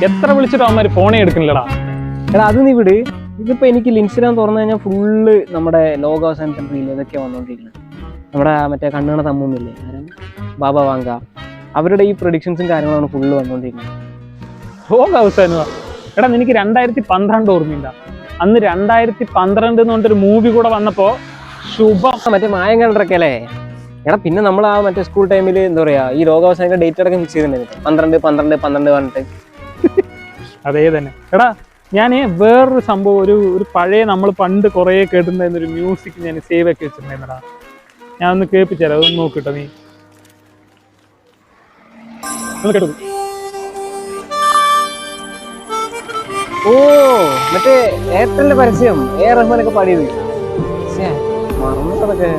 എത്ര വിളിച്ചിട്ട് അവന്മാര് ഫോണേ എടുക്കുന്നില്ലടാ. എടാ അത് നീ വിട്. ഇതിപ്പോ എനിക്ക് ഇൻസ്റ്റാഗ്രാം തുറന്നു കഴിഞ്ഞാൽ ഫുള്ള് നമ്മുടെ ലോകാവസാനത്തിന്റെ റീൽ ഇതൊക്കെ വന്നോണ്ടിരിക്കുന്നത്. നമ്മുടെ മറ്റേ കണ്ണുകണ തമ്മൂന്നില്ലേ, ബാബ വാങ്ക, അവരുടെ ഈ പ്രൊഡിക്ഷൻസും കാര്യങ്ങളാണ് ഫുള്ള് വന്നോണ്ടിരിക്കുന്നത്. ലോക അവസാനമാ. എടാ നിനക്ക് 2012 ഓർമ്മയില്ല? അന്ന് 2012 എന്ന് പറഞ്ഞൊരു മൂവി കൂടെ വന്നപ്പോ ശുഭം മറ്റേ മായം കണ്ടൊക്കെ അല്ലേ. എടാ പിന്നെ നമ്മൾ ആ മറ്റേ സ്കൂൾ ടൈമിൽ എന്താ പറയാ ഈ ലോകാവസാന ഡേറ്റ് അടക്കം ഫിക്സ് ചെയ്തിട്ടുണ്ടായിരുന്നു, 12 പറഞ്ഞിട്ട്. അതേ തന്നെ. എടാ ഞാൻ വേറൊരു സംഭവം, ഒരു പഴയ നമ്മൾ പണ്ട് കുറേ കേട്ടിട്ടുണ്ടായിരുന്നൊരു മ്യൂസിക് ഞാൻ സേവ് ആക്കി വെച്ചിട്ടുണ്ടായിരുന്നടാ. ഞാൻ ഒന്ന് കേൾപ്പിച്ചുതരാം, അതൊന്ന് നോക്കിട്ടോ നീ ഒന്ന് കേട്ടു. ഓ മറ്റേ എയർടെലിന്റെ പരസ്യം റഹ്മാനൊക്കെ പാടിയത് മറന്നതൊക്കെ.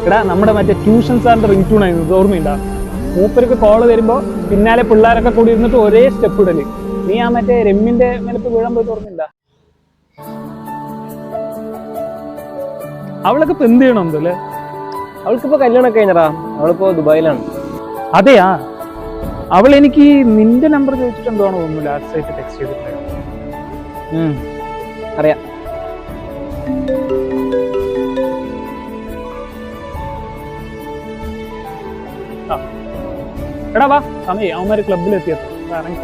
എടാ നമ്മുടെ മറ്റേ ട്യൂഷൻ സാറിന്റെ റിംഗ് ട്യൂൺ ആയിരുന്നു, ഓർമ്മയുണ്ടാ? മൂപ്പർക്ക് കോള് വരുമ്പോ പിന്നാലെ പിള്ളേരൊക്കെ കൂടി ഇരുന്നിട്ട് ഒരേ സ്റ്റെപ്പ് ഇടല്. നീ ആ മറ്റേ രമ്മിന്റെ മേലത്ത് വീഴാൻ പോയി ഓർമ്മയില്ല? അവളൊക്കെ ഇപ്പൊ എന്ത് ചെയ്യണം എന്തല്ലേ? അവൾക്കിപ്പോ കല്യാണം കഴിഞ്ഞടാ, അവളിപ്പോ ദുബായിലാണ്. അതെയാ? അവൾ എനിക്ക് നിന്റെ നമ്പർ ചോദിച്ചിട്ട് എന്താണോ തോന്നുന്നു ലാസ്റ്റ് ആയിട്ട് ടെക്സ്റ്റ് ചെയ്തിട്ടുണ്ടായിരുന്നു. അറിയാം. എടാ വാ, സമയം അവന്മാര് ക്ലബിൽ എത്തിയത്. ഇറങ്ങി.